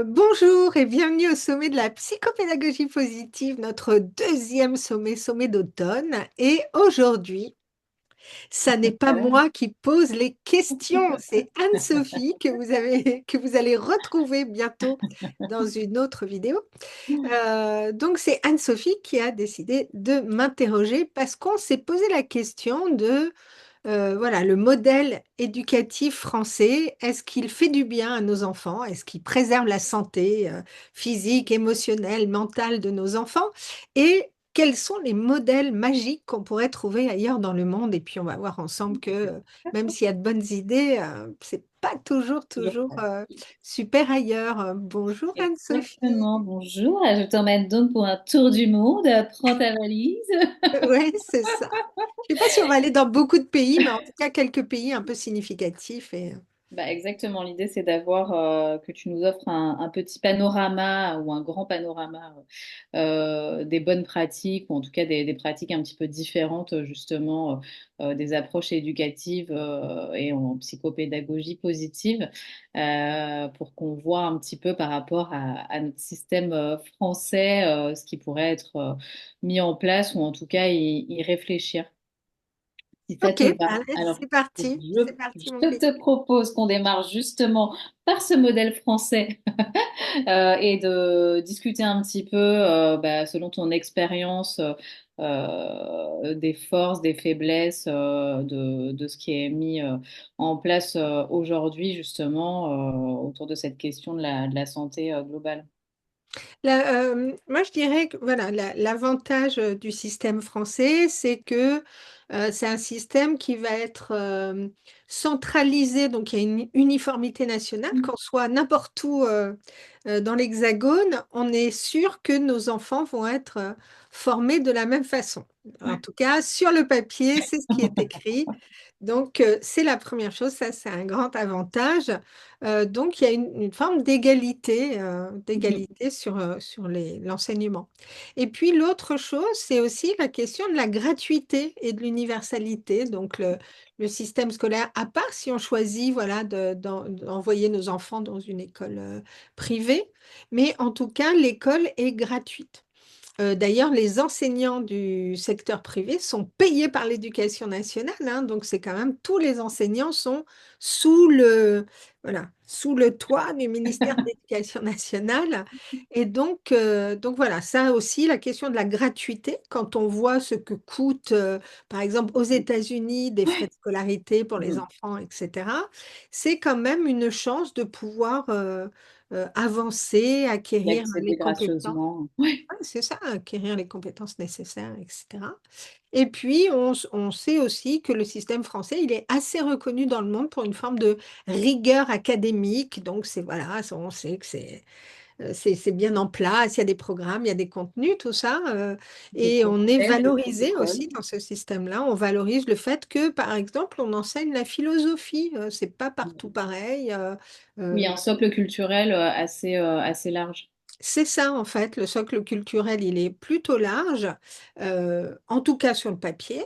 Bonjour et bienvenue au sommet de la psychopédagogie positive, notre deuxième sommet d'automne. Et aujourd'hui, ça n'est pas Voilà. moi qui pose les questions, c'est Anne-Sophie que vous allez retrouver bientôt dans une autre vidéo. Donc c'est Anne-Sophie qui a décidé de m'interroger parce qu'on s'est posé la question de voilà, le modèle éducatif français, est-ce qu'il fait du bien à nos enfants? Est-ce qu'il préserve la santé physique, émotionnelle, mentale de nos enfants? Et quels sont les modèles magiques qu'on pourrait trouver ailleurs dans le monde? Et puis on va voir ensemble que même s'il y a de bonnes idées, c'est pas Toujours toujours pas. super ailleurs. Bonjour Anne-Sophie. Exactement, bonjour. Je t'emmène donc pour un tour du monde. Prends ta valise. Oui, c'est ça. Je ne sais pas si on va aller dans beaucoup de pays, mais en tout cas quelques pays un peu significatifs. Bah, exactement, l'idée c'est d'avoir que tu nous offres un petit panorama ou un grand panorama des bonnes pratiques ou en tout cas des pratiques un petit peu différentes justement des approches éducatives et en psychopédagogie positive pour qu'on voit un petit peu par rapport à notre système français ce qui pourrait être mis en place ou en tout cas y réfléchir. Si ça Ok, te va. allez, Alors, c'est parti mon je pays. te propose qu'on démarre justement par ce modèle français et de discuter un petit peu, selon ton expérience, des forces, des faiblesses, de ce qui est mis en place aujourd'hui justement autour de cette question de la santé globale. Moi, je dirais que voilà, l'avantage du système français, c'est que c'est un système qui va être centralisé, donc il y a une uniformité nationale, qu'on soit n'importe où dans l'Hexagone, on est sûr que nos enfants vont être formés de la même façon. En tout cas, sur le papier, c'est ce qui est écrit. Donc, c'est la première chose, ça c'est un grand avantage. Donc, il y a une forme d'égalité sur l'enseignement. Et puis, l'autre chose, c'est aussi la question de la gratuité et de l'universalité. Donc, le système scolaire, à part si on choisit voilà, d'envoyer nos enfants dans une école privée, mais en tout cas, l'école est gratuite. D'ailleurs, les enseignants du secteur privé sont payés par l'éducation nationale, hein, donc c'est quand même tous les enseignants sont voilà, sous le toit du ministère de l'Éducation nationale. Et donc voilà, ça aussi, la question de la gratuité, quand on voit ce que coûte, par exemple, aux États-Unis, des frais de scolarité pour les enfants, etc., c'est quand même une chance de pouvoir avancer, Y acquérir les accéder compétences. gracieusement. Ouais, c'est ça, acquérir les compétences nécessaires, etc. Et puis, on sait aussi que le système français, il est assez reconnu dans le monde pour une forme de rigueur académique. Donc, c'est voilà, on sait que c'est bien en place, il y a des programmes, il y a des contenus, tout ça. Des Et on est protège, des valorisé protocoles. aussi dans ce système-là. On valorise le fait que, par exemple, on enseigne la philosophie. C'est pas partout pareil. Oui, Euh, un socle culturel assez large. C'est ça, en fait, le socle culturel, il est plutôt large, en tout cas sur le papier,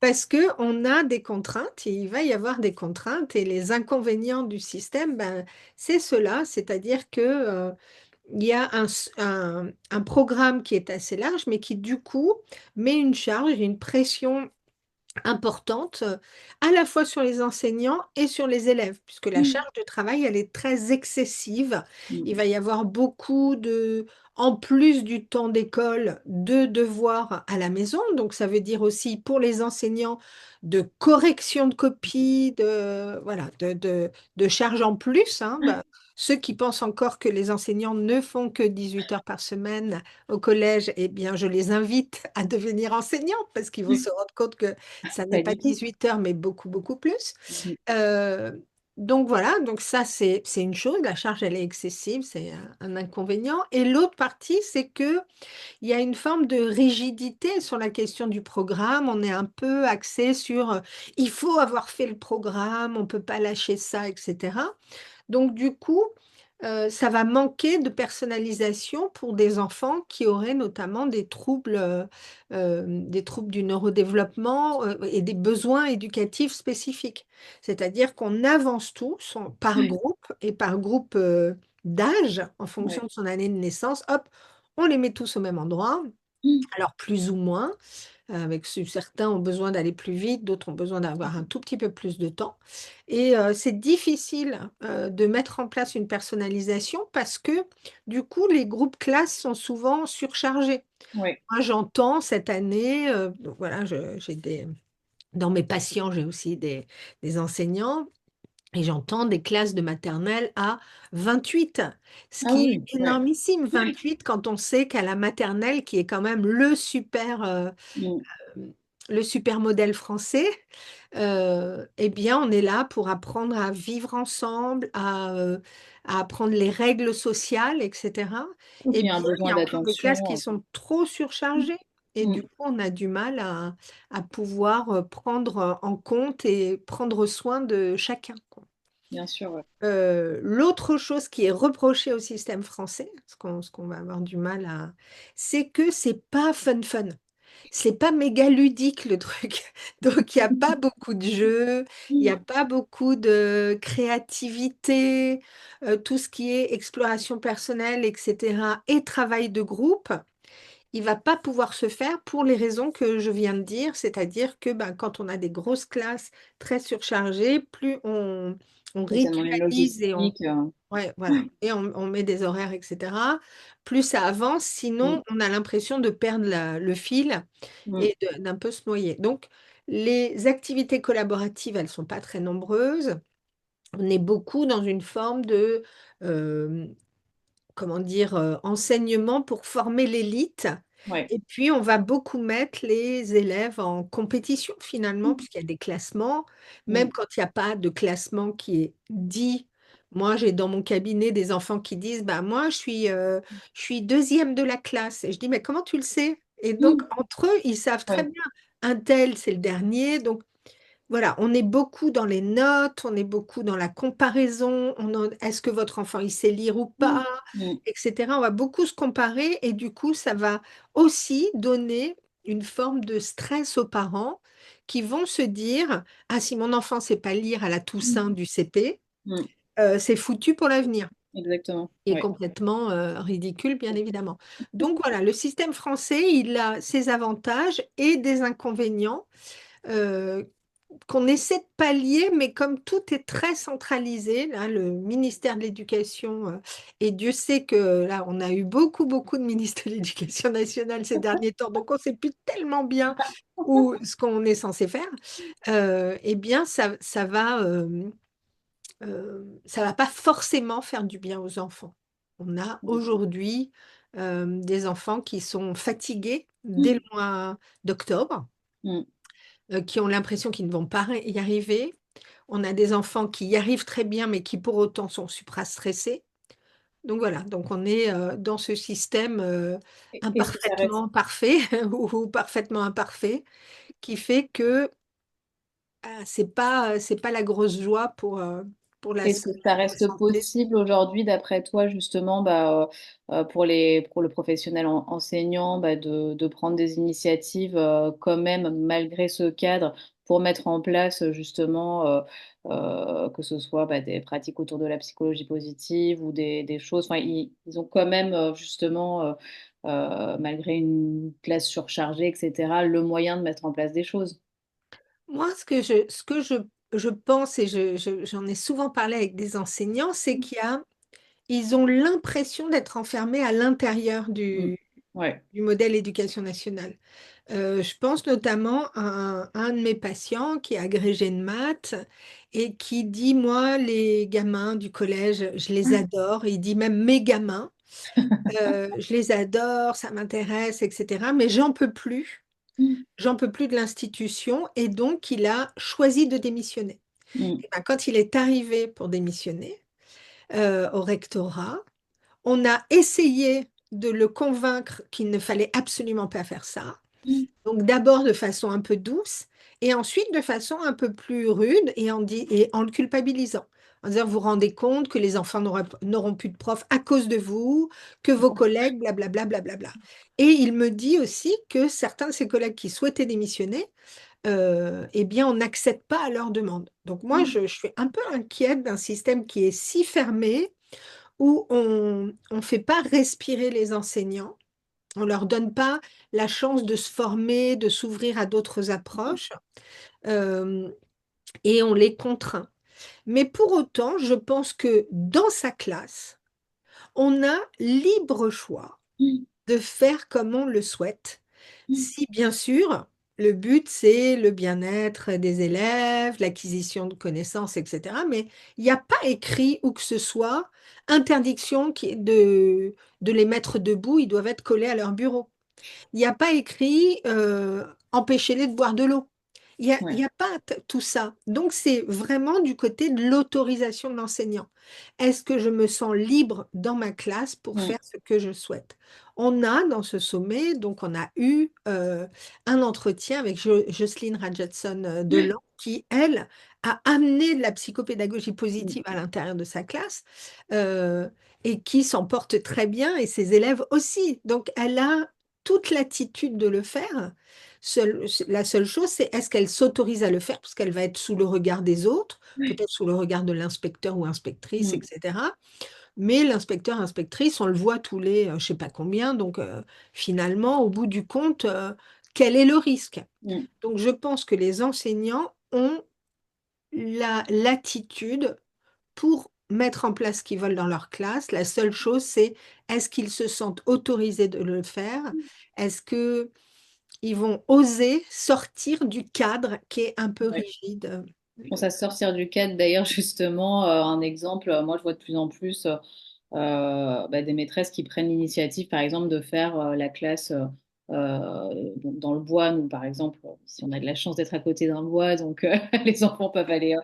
parce que on a des contraintes, et il va y avoir des contraintes, et les inconvénients du système, ben, c'est cela, c'est-à-dire que, il y a un programme qui est assez large, mais qui, du coup, met une charge et une pression importante à la fois sur les enseignants et sur les élèves, puisque la Mm. charge de travail, elle est très excessive. Il Mm. va y avoir en plus du temps d'école, de devoirs à la maison. Donc, ça veut dire aussi pour les enseignants de correction de copies, voilà, de charges en plus, hein. Bah, ceux qui pensent encore que les enseignants ne font que 18 heures par semaine au collège, eh bien, je les invite à devenir enseignants parce qu'ils vont se rendre compte que ça n'est Pas pas du tout. 18 heures, mais beaucoup, beaucoup plus. Mm. Euh, donc voilà, donc ça c'est une chose, la charge elle est excessive, c'est un inconvénient. Et l'autre partie, c'est que il y a une forme de rigidité sur la question du programme. On est un peu axé sur il faut avoir fait le programme, on peut pas lâcher ça, etc. Donc du coup, ça va manquer de personnalisation pour des enfants qui auraient notamment des troubles du neurodéveloppement et des besoins éducatifs spécifiques. C'est-à-dire qu'on avance tous par groupe et par groupe. d'âge, en Ouais. fonction de son année de naissance, hop, on les met tous au même endroit, Mm. alors plus ou moins, certains ont besoin d'aller plus vite, d'autres ont besoin d'avoir un tout petit peu plus de temps. Et c'est difficile de mettre en place une personnalisation parce que du coup, les groupes classes sont souvent surchargés. Ouais. Moi, j'entends cette année, donc voilà, dans mes patients, j'ai aussi des enseignants et j'entends des classes de maternelle à 28, ce Ah qui oui, est ouais. énormissime, 28, quand on sait qu'à la maternelle, qui est quand même Mm. le super modèle français, eh bien, on est là pour apprendre à vivre ensemble, à apprendre les règles sociales, etc. Ou Eh qu'il y a un bien, il y besoin a encore des classes qui d'attention. sont trop surchargées. Et du Mm. coup, on a du mal à pouvoir prendre en compte et prendre soin de chacun, quoi. Bien sûr, ouais. L'autre chose qui est reprochée au système français, ce qu'on va avoir du mal à, c'est que c'est pas fun fun. C'est pas méga ludique le truc. Donc il n'y a pas beaucoup de jeux, il n'y a pas beaucoup de créativité, tout ce qui est exploration personnelle, etc. et travail de groupe, il va pas pouvoir se faire pour les raisons que je viens de dire, c'est-à-dire que ben, quand on a des grosses classes très surchargées, plus on Et ça demande une ritualise et logistique. ouais, voilà, et on met des horaires, etc., plus ça avance, sinon Mm. on a l'impression de perdre le fil Mm. et d'un peu se noyer. Donc, les activités collaboratives, elles sont pas très nombreuses. On est beaucoup dans une forme de, euh, comment dire, enseignement pour former l'élite. Ouais. Et puis, on va beaucoup mettre les élèves en compétition finalement, Mm. puisqu'il y a des classements. Même Mm. quand il n'y a pas de classement qui est dit. Moi, j'ai dans mon cabinet des enfants qui disent, bah, moi, je suis deuxième de la classe. Et je dis, mais comment tu le sais? Et donc, Mm. entre eux, ils savent très Ouais. bien. Un tel, c'est le dernier. Donc, voilà, on est beaucoup dans les notes, on est beaucoup dans la comparaison, est-ce que votre enfant il sait lire ou Mm. pas, Mm. etc. On va beaucoup se comparer et du coup, ça va aussi donner une forme de stress aux parents qui vont se dire, ah, si mon enfant ne sait pas lire à la Mm. Toussaint du CP, Mm. c'est foutu pour l'avenir. Exactement. Qui est Ouais. complètement ridicule, bien évidemment. Donc voilà, le système français, il a ses avantages et des inconvénients. euh, qu'on essaie de pallier, mais comme tout est très centralisé, là, le ministère de l'Éducation, et Dieu sait que là, on a eu beaucoup, beaucoup de ministres de l'Éducation nationale ces derniers temps, donc on ne sait plus tellement bien où, ce qu'on est censé faire, eh bien, ça va pas forcément faire du bien aux enfants. On a aujourd'hui des enfants qui sont fatigués dès Mm. le mois d'octobre, Mm. qui ont l'impression qu'ils ne vont pas y arriver. On a des enfants qui y arrivent très bien, mais qui pour autant sont supra-stressés. Donc voilà, donc on est dans ce système Est-ce que ça reste imparfaitement parfait ou parfaitement imparfait, qui fait que c'est pas la grosse joie pour Est-ce que ça la reste santé. possible aujourd'hui, d'après toi, justement, pour le professionnel enseignant, de prendre des initiatives quand même, malgré ce cadre, pour mettre en place justement, que ce soit des pratiques autour de la psychologie positive ou des choses, enfin, ils ont quand même justement, malgré une classe surchargée, etc., le moyen de mettre en place des choses. Moi, ce que je pense, et j'en ai souvent parlé avec des enseignants, c'est ils ont l'impression d'être enfermés à l'intérieur Mm. Ouais. du modèle éducation nationale. Je pense notamment à un de mes patients qui est agrégé de maths et qui dit, moi, les gamins du collège, je les adore. Il dit même mes gamins, je les adore, ça m'intéresse, etc. Mais j'en peux plus. Mm. J'en peux plus de l'institution et donc il a choisi de démissionner. Mm. Et ben, quand il est arrivé pour démissionner au rectorat, on a essayé de le convaincre qu'il ne fallait absolument pas faire ça. Mm. Donc d'abord de façon un peu douce et ensuite de façon un peu plus rude et en le culpabilisant. En disant, vous vous rendez compte que les enfants n'auront plus de profs à cause de vous, que vos collègues, blablabla, blablabla. Et il me dit aussi que certains de ses collègues qui souhaitaient démissionner, eh bien, on n'accède pas à leur demande. Donc moi, Mm. je suis un peu inquiète d'un système qui est si fermé, où on ne fait pas respirer les enseignants, on ne leur donne pas la chance de se former, de s'ouvrir à d'autres approches, euh, et on les contraint. Mais pour autant, je pense que dans sa classe, on a libre choix Mm. de faire comme on le souhaite. Si bien sûr, le but, c'est le bien-être des élèves, l'acquisition de connaissances, etc. Mais il n'y a pas écrit où que ce soit interdiction de les mettre debout, ils doivent être collés à leur bureau. Il n'y a pas écrit empêchez-les de boire de l'eau. Il y Ouais. a pas tout ça. Donc, c'est vraiment du côté de l'autorisation de l'enseignant. Est-ce que je me sens libre dans ma classe pour Mm. faire ce que je souhaite? On a dans ce sommet, donc on a eu un entretien avec Jocelyne Radjatson Delan, qui, elle, a amené de la psychopédagogie Mm. positive à l'intérieur de sa classe. euh, et qui s'en porte très bien, et ses élèves aussi. Donc, elle a toute l'attitude de le faire. La seule chose, c'est est-ce qu'elle s'autorise à le faire, parce qu'elle va être sous le regard des autres, Ouais. peut-être sous le regard de l'inspecteur ou inspectrice, Mm. etc. Mais l'inspecteur, inspectrice, on le voit tous les, je ne sais pas combien, donc finalement, au bout du compte, quel est le risque? Mm. Donc je pense que les enseignants ont l'attitude pour mettre en place ce qu'ils veulent dans leur classe. La seule chose, c'est est-ce qu'ils se sentent autorisés de le faire? Est-ce que ils vont oser sortir du cadre qui est un peu Ouais. rigide? Je pense à sortir du cadre, d'ailleurs, justement, un exemple, moi je vois de plus en plus bah, des maîtresses qui prennent l'initiative, par exemple, de faire la classe dans le bois. Nous, par exemple, si on a de la chance d'être à côté d'un bois, donc les enfants peuvent aller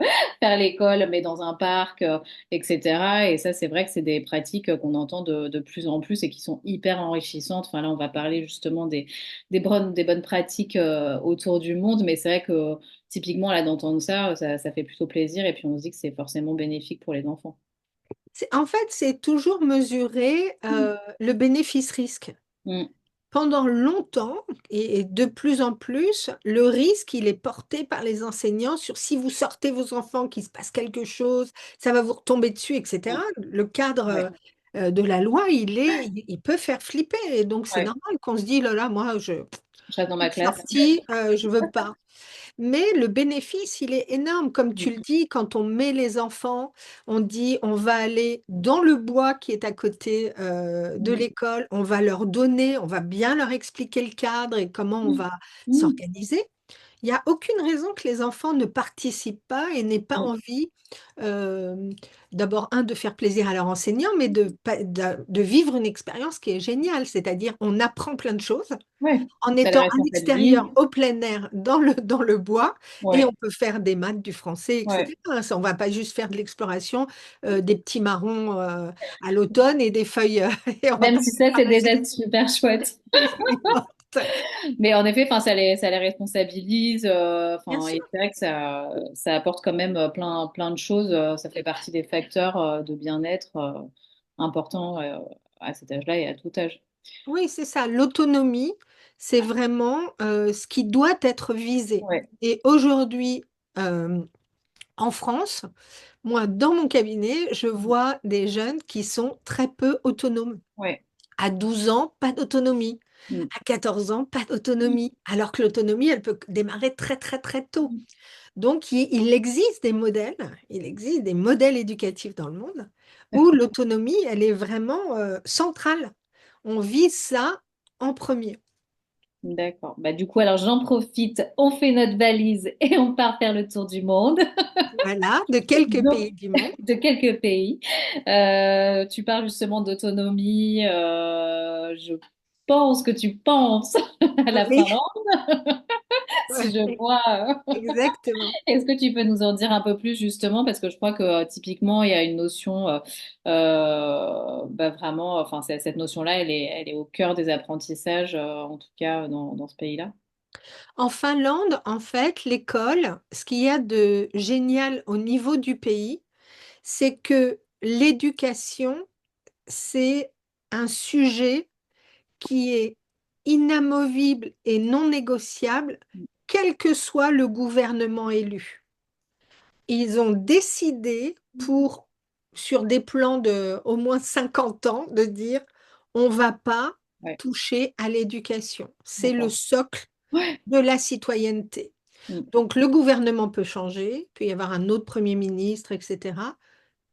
faire l'école, mais dans un parc, etc. Et ça, c'est vrai que c'est des pratiques qu'on entend de plus en plus et qui sont hyper enrichissantes. Enfin, là, on va parler justement des bonnes pratiques autour du monde, mais c'est vrai que typiquement, là, d'entendre ça, ça fait plutôt plaisir et puis on se dit que c'est forcément bénéfique pour les enfants. En fait, c'est toujours mesurer le bénéfice-risque. Mm. Pendant longtemps, et de plus en plus, le risque, il est porté par les enseignants sur si vous sortez vos enfants, qu'il se passe quelque chose, ça va vous retomber dessus, etc. Mm. Le cadre Ouais. de la loi, il peut faire flipper. Et donc, c'est Ouais. normal qu'on se dise, là, là, moi, je Je reste dans ma suis classe. sortie, je veux pas. Mais le bénéfice, il est énorme. Comme tu Mm. le dis, quand on met les enfants, on dit on va aller dans le bois qui est à côté de Mm. l'école, on va leur donner, on va bien leur expliquer le cadre et comment on Mm. va Mm. s'organiser. Il n'y a aucune raison que les enfants ne participent pas et n'aient pas Mm. envie, euh, d'abord, de faire plaisir à leur enseignant, mais de vivre une expérience qui est géniale. C'est-à-dire, on apprend plein de choses Ouais. en Ça les étant à responsabilise. l'extérieur, au plein air, dans le bois, et on Ouais. peut faire des maths, du français, Ouais. etc. On ne va pas juste faire de l'exploration, des petits marrons à l'automne et des feuilles, et on va Même pas si ça, c'est ramasser déjà super chouette. des feuilles mortes. Mais en effet, enfin, ça les responsabilise. Bien Enfin, sûr. et c'est vrai que ça apporte quand même plein de choses. Ça fait partie des facteurs de bien-être importants à cet âge-là et à tout âge. Oui, c'est ça. L'autonomie, c'est vraiment ce qui doit être visé. Ouais. Et aujourd'hui, euh, en France, moi, dans mon cabinet, je vois des jeunes qui sont très peu autonomes. Ouais. À 12 ans, pas d'autonomie. Mm. À 14 ans, pas d'autonomie. Alors que l'autonomie, elle peut démarrer très, très, très tôt. Donc, il existe des modèles, il existe des modèles éducatifs dans le monde où l'autonomie, elle est vraiment centrale. On vise ça en premier. D'accord. Bah, du coup, alors j'en profite, on fait notre valise et on part faire le tour du monde, Voilà, de quelques donc pays du monde. de quelques pays. Tu parles justement d'autonomie. Je pense que tu penses à la Oui, Finlande, si je ouais, vois. exactement. Est-ce que tu peux nous en dire un peu plus justement? Parce que je crois que typiquement, il y a une notion, bah, vraiment, enfin, cette notion-là, elle est au cœur des apprentissages, en tout cas dans ce pays-là. En Finlande, en fait, l'école, ce qu'il y a de génial au niveau du pays, c'est que l'éducation, c'est un sujet qui est inamovible et non négociable, quel que soit le gouvernement élu. Ils ont décidé pour sur des plans de au moins 50 ans, de dire on ne va pas Ouais, toucher à l'éducation. C'est le d'accord. socle Ouais. de la citoyenneté. Mm, Donc le gouvernement peut changer, il peut y avoir un autre Premier ministre, etc.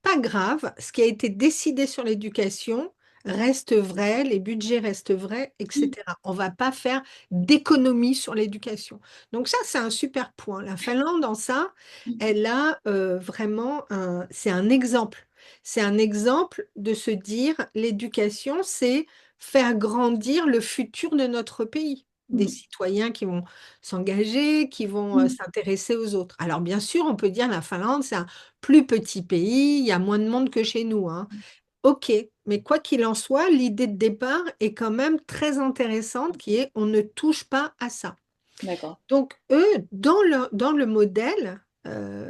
Pas grave, ce qui a été décidé sur l'éducation reste vrai, les budgets restent vrais, mm, etc. On ne va pas faire d'économie sur l'éducation. Donc ça, c'est un super point. La Finlande, en ça, mm, elle a vraiment c'est un exemple. C'est un exemple de se dire l'éducation, c'est faire grandir le futur de notre pays. Des mm, citoyens qui vont s'engager, qui vont mm, s'intéresser aux autres. Alors bien sûr, on peut dire la Finlande, c'est un plus petit pays, il y a moins de monde que chez nous, hein. Ok, mais quoi qu'il en soit, l'idée de départ est quand même très intéressante, qui est on ne touche pas à ça. d'accord. Donc, eux, dans le modèle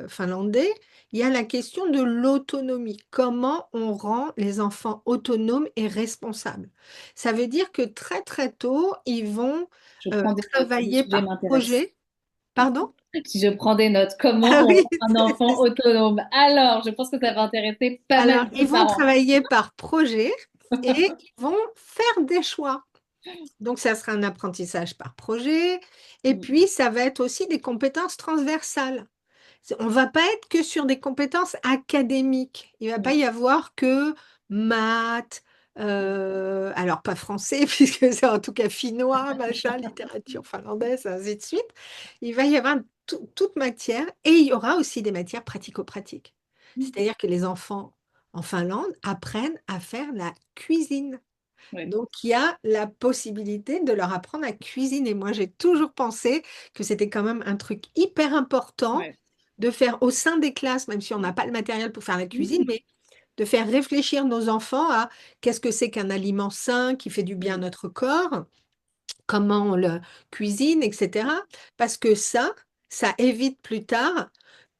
finlandais, il y a la question de l'autonomie. Comment on rend les enfants autonomes et responsables? Ça veut dire que très très tôt, ils vont Je prends des notes. Le travailler sujet par m'intéresse. projet. Pardon? Si je prends des notes, Ah comment on oui, rend un enfant autonome? Alors, je pense que ça va intéresser pas alors, mal de ils vont parents. travailler par projet et ils vont faire des choix. Donc, ça sera un apprentissage par projet. Et Mm, puis, ça va être aussi des compétences transversales. On ne va pas être que sur des compétences académiques. Il ne va pas mm, y avoir que maths, mm, alors pas français, puisque c'est en tout cas finnois, machin, littérature finlandaise, ainsi de suite. Il va y avoir toute matière et il y aura aussi des matières pratico-pratiques. mm. C'est-à-dire que les enfants en Finlande apprennent à faire la cuisine. Ouais, Donc, il y a la possibilité de leur apprendre à cuisiner. Moi, j'ai toujours pensé que c'était quand même un truc hyper important ouais. de faire au sein des classes, même si on n'a pas le matériel pour faire la cuisine, Mm, mais de faire réfléchir nos enfants à qu'est-ce que c'est qu'un aliment sain qui fait du bien à mm, notre corps, comment on le cuisine, etc. Parce que ça évite plus tard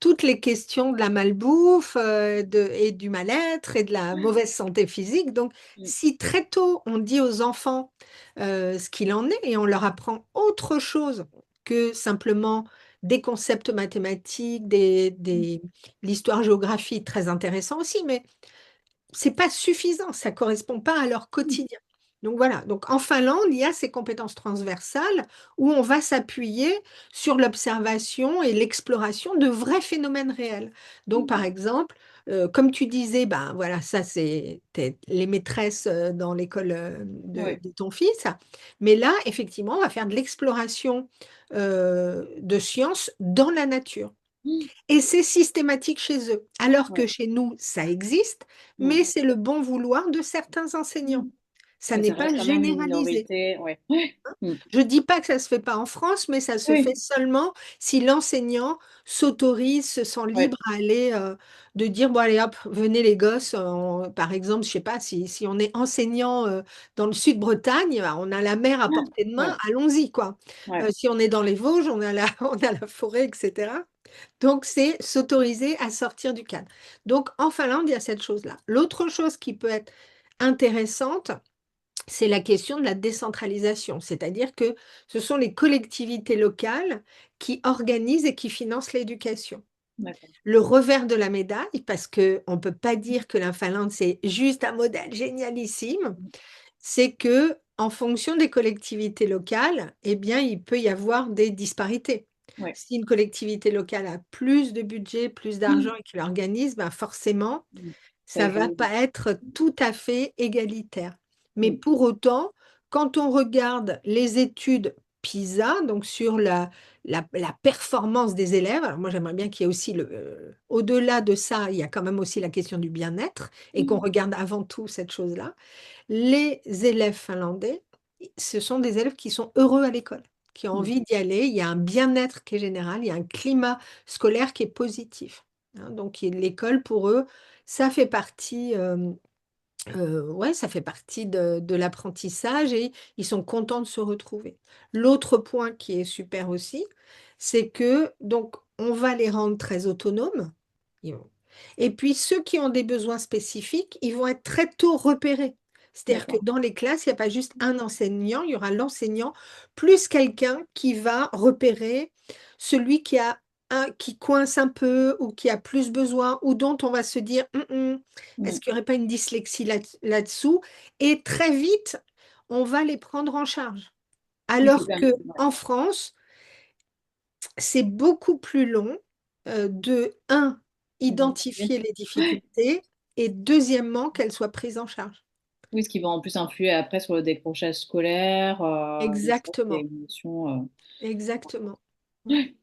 toutes les questions de la malbouffe et du mal-être et de la mauvaise santé physique. Donc, mm, si très tôt on dit aux enfants ce qu'il en est et on leur apprend autre chose que simplement des concepts mathématiques, mm, l'histoire-géographie, très intéressant aussi, mais c'est pas suffisant, ça correspond pas à leur mm, quotidien. Donc voilà, donc en Finlande, il y a ces compétences transversales où on va s'appuyer sur l'observation et l'exploration de vrais phénomènes réels. Donc mm. par exemple, comme tu disais, ben voilà, ça c'est les maîtresses dans l'école Ouais. de ton fils, mais là effectivement, on va faire de l'exploration de sciences dans la nature. Mm, Et c'est systématique chez eux, alors que ouais. chez nous, ça existe, Mm, mais c'est le bon vouloir de certains enseignants. mm. Ça Mais n'est ça pas reste quand même une généralisé. minorité. Ouais. Ouais. Mm. Je ne dis pas que ça se fait pas en France, mais ça se fait Oui. seulement si l'enseignant s'autorise, se sent libre Ouais. à aller, de dire, bon allez hop, venez les gosses, par exemple, je sais pas, si on est enseignant dans le Sud-Bretagne, bah, on a la mer à portée de main, Ouais. allons-y, quoi. Ouais. Si on est dans les Vosges, on a on a la forêt, etc. Donc, c'est s'autoriser à sortir du cadre. Donc, en Finlande, il y a cette chose-là. L'autre chose qui peut être intéressante, c'est la question de la décentralisation, c'est-à-dire que ce sont les collectivités locales qui organisent et qui financent l'éducation. D'accord. Le revers de la médaille, parce qu'on ne peut pas dire que la Finlande, c'est juste un modèle génialissime, c'est que en fonction des collectivités locales, eh bien, il peut y avoir des disparités. Ouais. Si une collectivité locale a plus de budget, plus Mm, d'argent et qu'elle organise, ben forcément, mm. Ça ça va égalise. pas être tout à fait égalitaire. Mais Mm, pour autant, quand on regarde les études PISA, donc sur la performance des élèves, alors moi j'aimerais bien qu'il y ait aussi au-delà de ça, il y a quand même aussi la question du bien-être et qu'on mm, regarde avant tout cette chose-là. Les élèves finlandais, ce sont des élèves qui sont heureux à l'école, qui ont mm, envie d'y aller. Il y a un bien-être qui est général, il y a un climat scolaire qui est positif, hein. Donc, l'école, pour eux, ça fait partie, ouais, ça fait partie de l'apprentissage et ils sont contents de se retrouver. L'autre point qui est super aussi, c'est que donc on va les rendre très autonomes. Ils vont- Et puis ceux qui ont des besoins spécifiques, ils vont être très tôt repérés. C'est-à-dire que d'accord. dans les classes, il n'y a pas juste un enseignant, il y aura l'enseignant plus quelqu'un qui va repérer celui qui a un qui coince un peu ou qui a plus besoin ou dont on va se dire, est-ce Mm. qu'il n'y aurait pas une dyslexie là-dessous? Et très vite, on va les prendre en charge. Oui, c'est Alors ça. que en France, c'est beaucoup plus long de, un, Identifié. identifier les difficultés et deuxièmement, qu'elles soient prises en charge. Oui, ce qui va en plus influer après sur le décrochage scolaire. Donc ça, c'est Exactement, une notion. exactement. Ouais.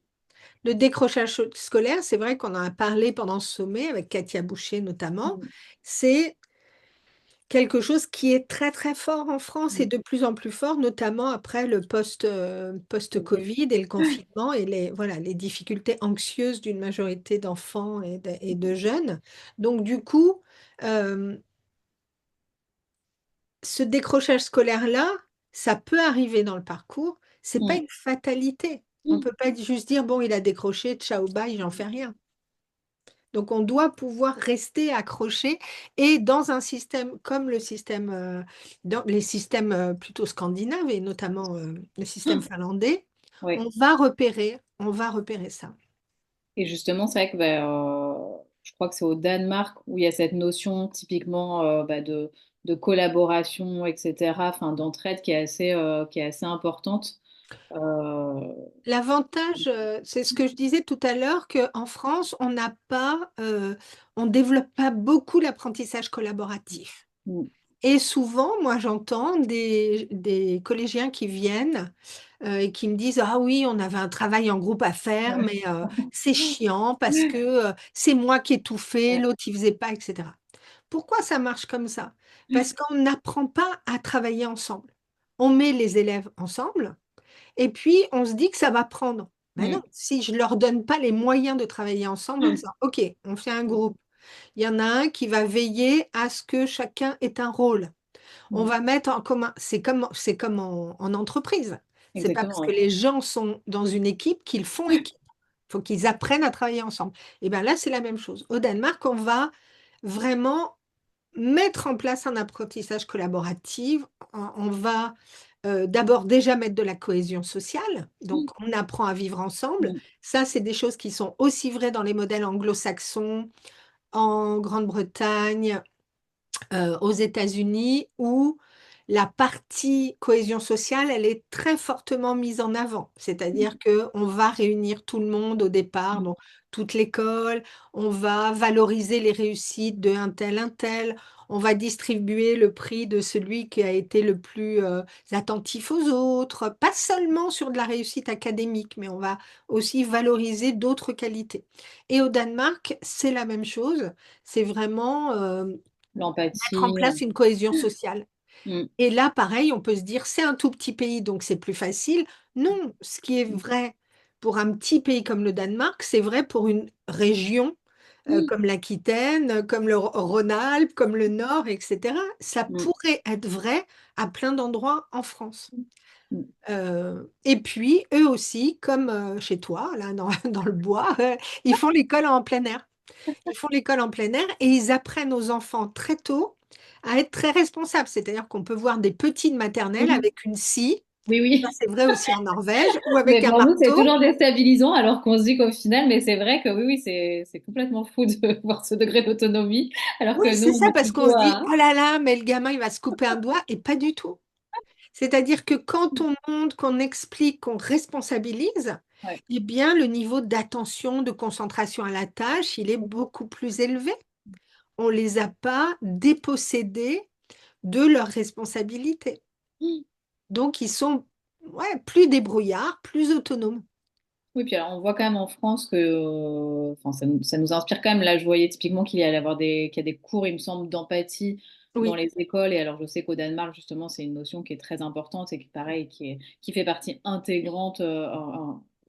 Le décrochage scolaire, c'est vrai qu'on en a parlé pendant ce sommet avec Katia Boucher notamment. Mm. C'est quelque chose qui est très très fort en France et Mm. de plus en plus fort, notamment après le Ok. post-Covid et le confinement et voilà, les difficultés anxieuses d'une majorité d'enfants et de jeunes. Donc du coup, euh, ce décrochage scolaire-là, ça peut arriver dans le parcours. C'est pas Mm. une fatalité. On peut pas juste dire, bon, il a décroché, ciao, bye, j'en fais rien. Donc, on doit pouvoir rester accroché et dans un système comme le système, dans les systèmes plutôt scandinaves et notamment le système finlandais, Oui. on va repérer ça. Et justement, c'est vrai que je crois que c'est au Danemark où il y a cette notion typiquement de collaboration, etc., enfin, d'entraide qui est assez importante. Euh, L'avantage, c'est ce que je disais tout à l'heure, qu'en France, on développe pas beaucoup l'apprentissage collaboratif. mm, Et souvent, moi, j'entends des collégiens qui viennent et qui me disent, ah oui, on avait un travail en groupe à faire, ouais, mais c'est chiant parce que c'est moi qui ai tout fait, ouais, l'autre, il faisait pas, etc. Pourquoi ça marche comme ça? Parce qu'on n'apprend pas à travailler ensemble. On met les élèves ensemble et puis on se dit que ça va prendre. Ben non, mm, si je leur donne pas les moyens de travailler ensemble en disant, OK, on fait un groupe. Il y en a un qui va veiller à ce que chacun ait un rôle. On mm. va mettre en commun. C'est comme en entreprise. C'est pas parce Exactement, que ouais. les gens sont dans une équipe qu'ils font équipe. Il faut qu'ils apprennent à travailler ensemble. Et bien là, c'est la même chose. Au Danemark, on va vraiment mettre en place un apprentissage collaboratif. On va d'abord déjà mettre de la cohésion sociale. Donc, on apprend à vivre ensemble. Mm, Ça, c'est des choses qui sont aussi vraies dans les modèles anglo-saxons, en Grande-Bretagne, aux États-Unis où la partie cohésion sociale, elle est très fortement mise en avant. C'est-à-dire que on va réunir tout le monde au départ, mm, donc toute l'école, on va valoriser les réussites de un tel, on va distribuer le prix de celui qui a été le plus attentif aux autres, pas seulement sur de la réussite académique, mais on va aussi valoriser d'autres qualités. Et au Danemark, c'est la même chose. C'est vraiment mettre en l'empathie. place une cohésion sociale. Mm, Et là, pareil, on peut se dire, c'est un tout petit pays, donc c'est plus facile. Non, ce qui est vrai pour un petit pays comme le Danemark, c'est vrai pour une région mm, comme l'Aquitaine, comme le Rhône-Alpes, comme le Nord, etc. Ça mm, pourrait être vrai à plein d'endroits en France. mm, Et puis, eux aussi, comme chez toi, là, dans le bois, ils font l'école en plein air. Ils font l'école en plein air et ils apprennent aux enfants très tôt à être très responsables. C'est-à-dire qu'on peut voir des petits de maternelle mm. avec une scie, Oui, ça oui. c'est vrai aussi en Norvège, ou Mais avec un pour nous, c'est marteau. toujours déstabilisant alors qu'on se dit qu'au final, mais c'est vrai que oui, oui, c'est complètement fou de voir ce degré d'autonomie alors Oui, que nous, c'est on ça, est parce qu'on plutôt se dit, à... oh là là, mais le gamin, il va se couper un doigt, et pas du tout. C'est-à-dire que quand on montre, qu'on explique, qu'on responsabilise, Ouais. eh bien, le niveau d'attention, de concentration à la tâche, il est beaucoup plus élevé. On ne les a pas dépossédés de leurs responsabilités. Donc, ils sont ouais, plus débrouillards, plus autonomes. Oui, puis alors on voit quand même en France que, enfin, ça nous inspire quand même. Là, je voyais typiquement qu'il y a des cours, il me semble, d'empathie dans Oui, les écoles. Et alors, je sais qu'au Danemark, justement, c'est une notion qui est très importante et qui, pareil, qui fait partie intégrante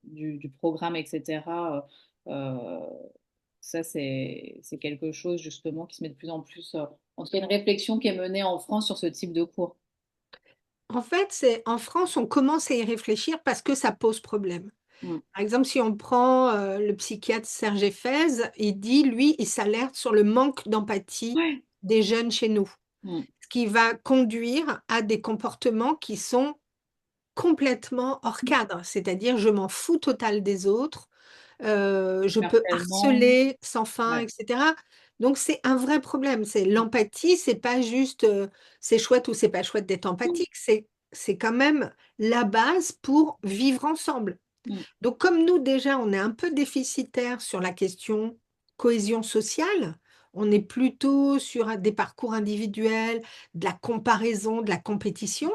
du programme, etc. Euh, Ça, c'est quelque chose, justement, qui se met de plus en plus. En tout cas, une réflexion qui est menée en France sur ce type de cours. en fait, c'est en France, on commence à y réfléchir parce que ça pose problème. Mm. Par exemple, si on prend le psychiatre Serge Effez, il dit, lui, il s'alerte sur le manque d'empathie Ouais. des jeunes chez nous, Mm. ce qui va conduire à des comportements qui sont complètement hors cadre, c'est-à-dire je m'en fous total des autres, je peux Harcèlement. harceler sans fin, Ouais. etc. Donc c'est un vrai problème. C'est l'empathie, c'est pas juste c'est chouette ou c'est pas chouette d'être Mm, empathique, c'est quand même la base pour vivre ensemble. mm, Donc comme nous déjà, on est un peu déficitaire sur la question cohésion sociale, on est plutôt sur des parcours individuels, de la comparaison, de la compétition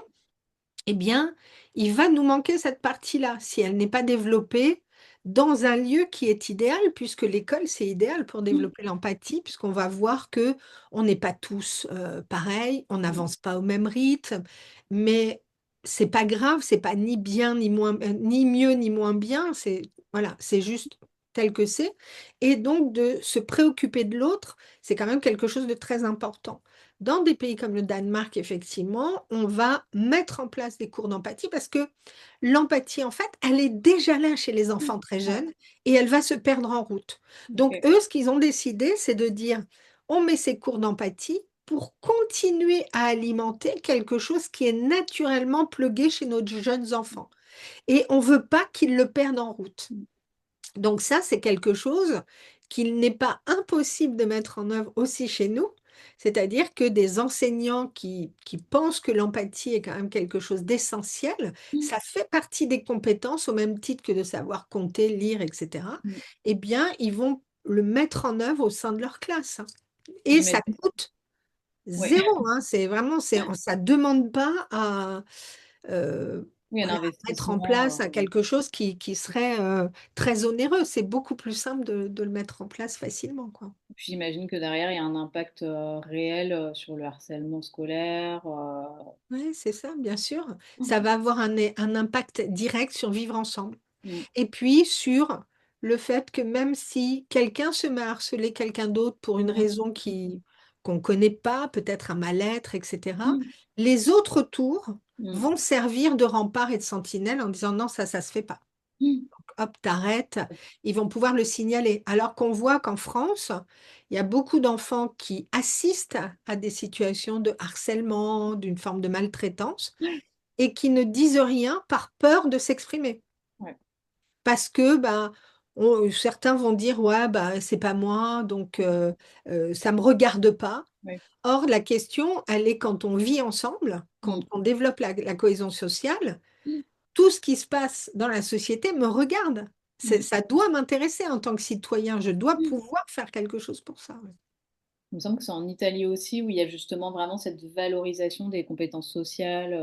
eh bien, il va nous manquer cette partie-là si elle n'est pas développée dans un lieu qui est idéal, puisque l'école, c'est idéal pour mm, développer l'empathie, puisqu'on va voir que on n'est pas tous pareils, on mm. n'avance pas au même rythme, mais c'est pas grave, c'est pas ni bien ni moins, ni mieux ni moins bien, c'est voilà, c'est juste tel que c'est. Et donc de se préoccuper de l'autre, c'est quand même quelque chose de très important. Dans des pays comme le Danemark, effectivement, on va mettre en place des cours d'empathie parce que l'empathie, en fait, elle est déjà là chez les enfants très Ouais, jeunes et elle va se perdre en route. Donc, ok. eux, ce qu'ils ont décidé, c'est de dire, on met ces cours d'empathie pour continuer à alimenter quelque chose qui est naturellement plugué chez nos jeunes enfants. Et on ne veut pas qu'ils le perdent en route. Mm, Donc ça, c'est quelque chose qu'il n'est pas impossible de mettre en œuvre aussi chez nous. C'est-à-dire que des enseignants qui pensent que l'empathie est quand même quelque chose d'essentiel, mm, ça fait partie des compétences au même titre que de savoir compter, lire, etc. mm. Eh bien, ils vont le mettre en œuvre au sein de leur classe, hein. Et ça J'imagine. coûte Ouais. zéro, hein. C'est vraiment, ça demande pas à, Oui, un voilà, mettre en place investissement. quelque chose qui serait très onéreux. C'est beaucoup plus simple de le mettre en place facilement, quoi. Puis j'imagine que derrière, il y a un impact réel sur le harcèlement scolaire. Oui, c'est ça, bien sûr. Mm, Ça va avoir un impact direct sur vivre ensemble. mm, Et puis sur le fait que même si quelqu'un se met à harceler quelqu'un d'autre pour une mm, raison qu'on ne connaît pas, peut-être un mal-être, etc., mm, les autres tours mm, vont servir de rempart et de sentinelle en disant non, ça se fait pas. mm. Hop, t'arrêtes, ils vont pouvoir le signaler. Alors qu'on voit qu'en France, il y a beaucoup d'enfants qui assistent à des situations de harcèlement, d'une forme de maltraitance, et qui ne disent rien par peur de s'exprimer. Ouais, Parce que bah, certains vont dire, ouais, bah, c'est pas moi, donc ça me regarde pas. ouais. Or, la question, elle est quand on vit ensemble, quand Mm, on développe la cohésion sociale, mm, tout ce qui se passe dans la société me regarde. mm, Ça doit m'intéresser en tant que citoyen. Je dois mm. pouvoir faire quelque chose pour ça. Ouais, Il me semble que c'est en Italie aussi où il y a justement vraiment cette valorisation des compétences sociales,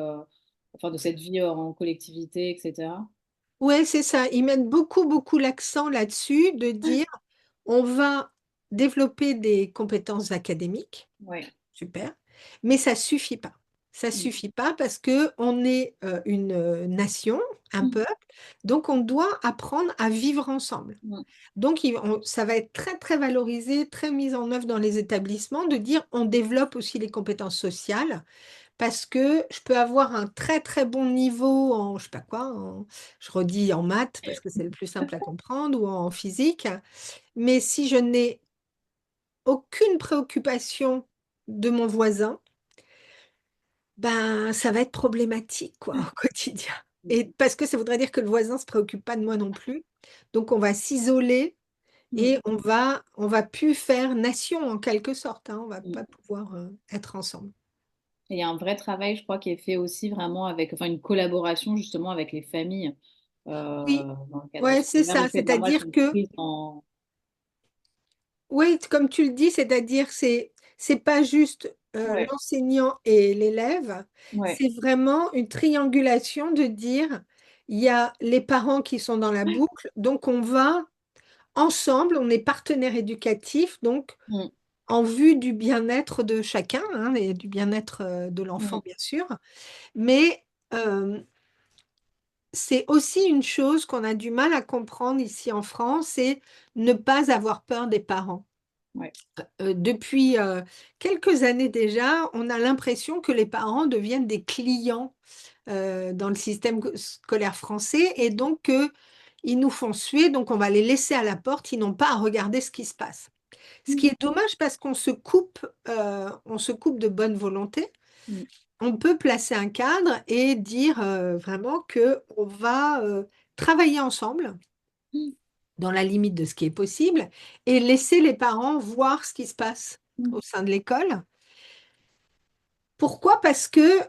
enfin de cette vie en collectivité, etc. ouais, c'est ça. Ils mettent beaucoup, beaucoup l'accent là-dessus de dire on va développer des compétences académiques. Ouais. Super. Mais ça suffit pas. Ça Mm, suffit pas parce que on est une nation, un mm, peuple, donc on doit apprendre à vivre ensemble. mm, Donc, ça va être très, très valorisé, très mis en œuvre dans les établissements de dire on développe aussi les compétences sociales parce que je peux avoir un très, très bon niveau en, je sais pas quoi, je redis en maths parce que c'est le plus simple à comprendre ou en physique, mais si je n'ai aucune préoccupation de mon voisin, ben, ça va être problématique quoi, au quotidien. Et mm, parce que ça voudrait dire que le voisin ne se préoccupe pas de moi non plus. Donc, on va s'isoler. mm, Et on va plus faire nation en quelque sorte, hein. On va mm. pas pouvoir être ensemble. Et il y a un vrai travail, je crois, qui est fait aussi vraiment avec, enfin, une collaboration justement avec les familles Oui, dans le cadre ouais, c'est scolaire, le ça. fait vraiment être C'est-à-dire une que, prise en... oui, comme tu le dis, c'est-à-dire c'est pas juste Ouais, l'enseignant et l'élève, ouais, c'est vraiment une triangulation de dire il y a les parents qui sont dans la boucle, donc on va ensemble, on est partenaires éducatifs, donc mm, en vue du bien-être de chacun, hein, et du bien-être de mm, l'enfant, bien sûr. Mais euh, c'est aussi une chose qu'on a du mal à comprendre ici en France, c'est ne pas avoir peur des parents. ouais, Depuis quelques années déjà, on a l'impression que les parents deviennent des clients dans le système scolaire français et donc ils nous font suer, donc on va les laisser à la porte, ils n'ont pas à regarder ce qui se passe. Ce qui mm, est dommage parce on se coupe de bonne volonté. mm, On peut placer un cadre et dire vraiment que on va travailler ensemble dans la limite de ce qui est possible, et laisser les parents voir ce qui se passe Mm. au sein de l'école. Pourquoi? Parce que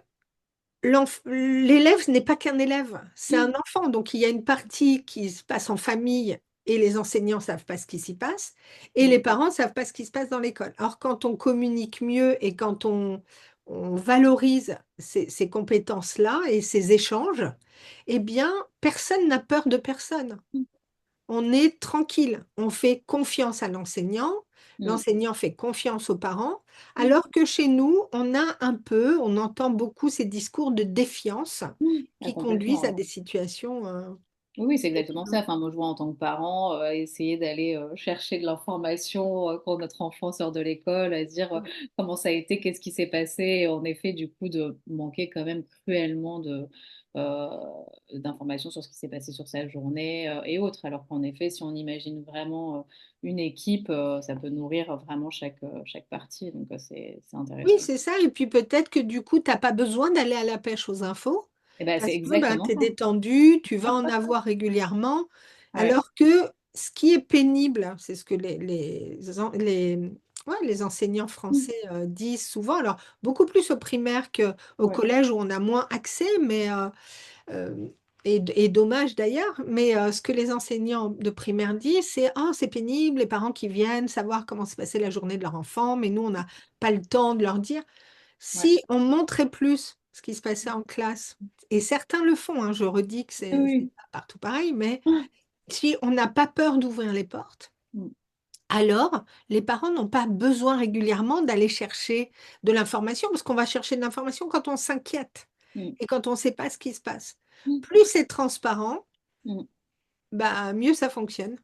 l'élève n'est pas qu'un élève, c'est un enfant. Donc, il y a une partie qui se passe en famille et les enseignants ne savent pas ce qui s'y passe et Mm. les parents ne savent pas ce qui se passe dans l'école. Alors, quand on communique mieux et quand on valorise ces compétences-là et ces échanges, eh bien, personne n'a peur de personne. Mm. On est tranquille, on fait confiance à l'enseignant, Mm. l'enseignant fait confiance aux parents, Mm. alors que chez nous, on entend beaucoup ces discours de défiance Mm. Ah, qui conduisent à complètement. des situations Oui, oui, c'est exactement ça. évidentes. Enfin, moi, je vois en tant que parent, essayer d'aller chercher de l'information quand notre enfant sort de l'école, à se dire comment ça a été, qu'est-ce qui s'est passé. Et en effet, du coup, de manquer quand même cruellement euh, d'informations sur ce qui s'est passé sur sa journée et autres. Alors qu'en effet, si on imagine vraiment une équipe, ça peut nourrir vraiment chaque partie. Donc, c'est Oui, intéressant. c'est ça. Et puis peut-être que du coup, tu n'as pas besoin d'aller à la pêche aux infos Et ben, c'est parce que ben, exactement tu es ça. détendu, tu vas en avoir régulièrement. Ouais. Alors que ce qui est pénible, c'est ce que ouais, les enseignants Mm. français disent souvent, alors beaucoup plus au primaire qu'au Ouais. collège où on a moins accès, euh, et dommage d'ailleurs, mais ce que les enseignants de primaire disent, c'est ah, c'est pénible, les parents qui viennent savoir comment s'est passée la journée de leur enfant, mais nous, on n'a pas le temps de leur dire. Ouais. Si on montrait plus ce qui se passait en classe, et certains le font, hein, je redis que c'est Oui. pas partout pareil, mais si on n'a pas peur d'ouvrir les portes, Mm. alors les parents n'ont pas besoin régulièrement d'aller chercher de l'information, parce qu'on va chercher de l'information quand on s'inquiète Mm. et quand on ne sait pas ce qui se passe. Mm. Plus c'est transparent, Mm. bah, mieux ça fonctionne.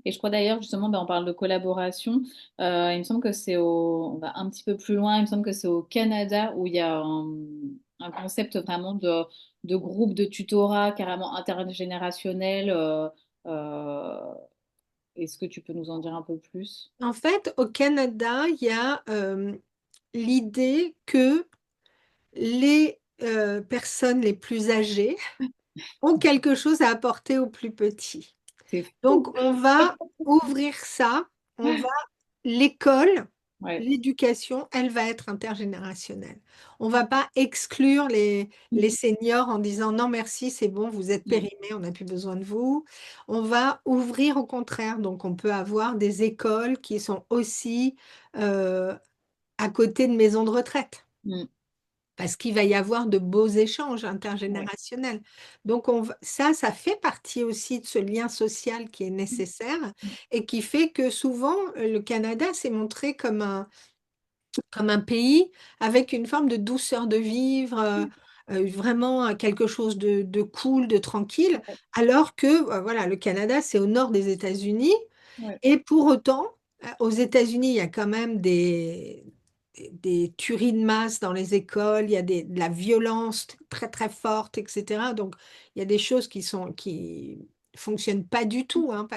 Et je crois d'ailleurs, justement, ben, on parle de collaboration. Il me semble que on va un petit peu plus loin, il me semble que c'est au Canada où il y a un concept vraiment de groupe de tutorat carrément intergénérationnel. Euh, Est-ce que tu peux nous en dire un peu plus? En fait, au Canada, il y a l'idée que les personnes les plus âgées ont quelque chose à apporter aux plus petits. C'est fou. Donc, on va ouvrir ça, l'école, Ouais. l'éducation, elle va être intergénérationnelle. On ne va pas exclure les seniors en disant non, merci, c'est bon, vous êtes Mm. périmés, on n'a plus besoin de vous. On va ouvrir au contraire. Donc, on peut avoir des écoles qui sont aussi euh, à côté de maisons de retraite Mm. parce qu'il va y avoir de beaux échanges Ouais. intergénérationnels. Donc ça fait partie aussi de ce lien social qui est nécessaire Mm. et qui fait que souvent le Canada s'est montré comme un pays avec une forme de douceur de vivre, vraiment quelque chose de cool, de tranquille, Ouais. alors que voilà, le Canada, c'est au nord des États-Unis Ouais. et pour autant, aux États-Unis, il y a quand même des tueries de masse dans les écoles, il y a de la violence très très forte, etc. Donc, il y a des choses qui fonctionnent pas du tout hein,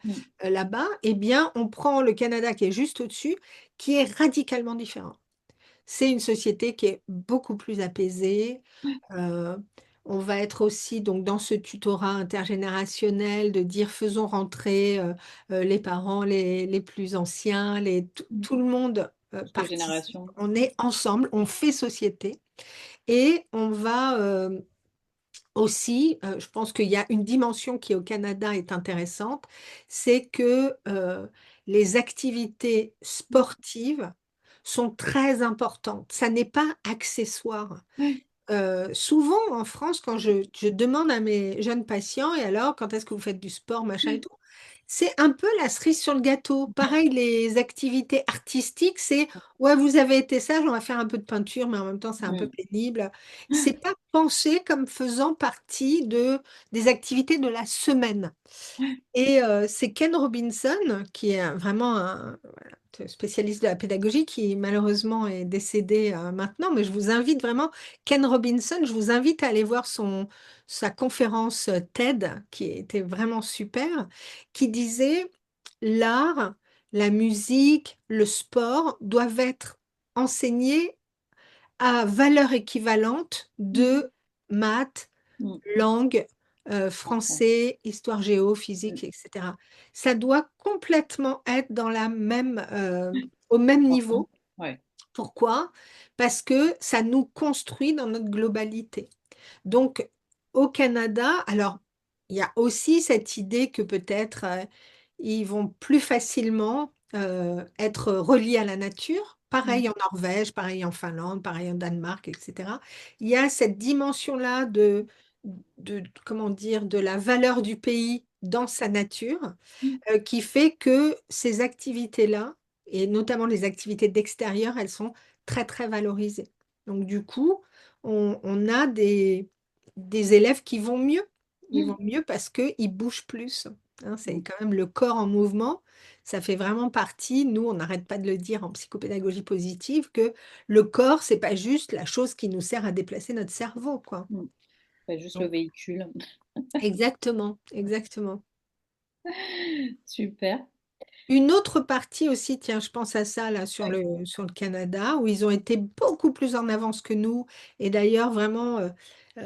Mm. là-bas. Eh bien, on prend le Canada qui est juste au-dessus, qui est radicalement différent. C'est une société qui est beaucoup plus apaisée. Euh, on va être aussi donc dans ce tutorat intergénérationnel de dire faisons rentrer les parents les plus anciens, Mm. tout le monde Toutes les participe. générations. On est ensemble, on fait société et on va aussi, je pense qu'il y a une dimension qui au Canada est intéressante, c'est que les activités sportives sont très importantes. Ça n'est pas accessoire. Ouais. Souvent en France, quand je demande à mes jeunes patients, et alors, quand est-ce que vous faites du sport, machin et tout, c'est un peu la cerise sur le gâteau. Pareil, les activités artistiques, c'est, ouais, vous avez été sage, on va faire un peu de peinture, mais en même temps, c'est un peu Mm. pénible. C'est pas pensé comme faisant partie des activités de la semaine. Et c'est Ken Robinson, qui est vraiment un spécialiste de la pédagogie, qui malheureusement est décédé maintenant, mais je vous invite vraiment, Ken Robinson, je vous invite à aller voir sa conférence TED, qui était vraiment super, qui disait l'art, la musique, le sport doivent être enseignés à valeur équivalente Mm. de maths, Mm. langue, D'accord. français, histoire géo, Mm. physique, etc. Ça doit complètement être dans la même, au même Ensemble. niveau. Ouais. Pourquoi? Parce que ça nous construit dans notre globalité. Donc, au Canada, alors, il y a aussi cette idée que peut-être ils vont plus facilement être reliés à la nature. Mm. Pareil en Norvège, pareil en Finlande, pareil en Danemark, etc. Il y a cette dimension-là comment dire, de la valeur du pays dans sa nature Mm. qui fait que ces activités-là, et notamment les activités d'extérieur, elles sont très, très valorisées. Donc, du coup, on a des élèves qui vont mieux. Ils Mm. vont mieux parce qu'ils bougent plus. Hein, c'est Mm. quand même le corps en mouvement. Ça fait vraiment partie, nous, on n'arrête pas de le dire en psychopédagogie positive, que le corps, c'est pas juste la chose qui nous sert à déplacer notre cerveau, quoi. Mm. Pas juste le Donc, véhicule. exactement, exactement. Super. Une autre partie aussi, tiens, je pense à ça là Ouais. sur le Canada, où ils ont été beaucoup plus en avance que nous. Et d'ailleurs, vraiment,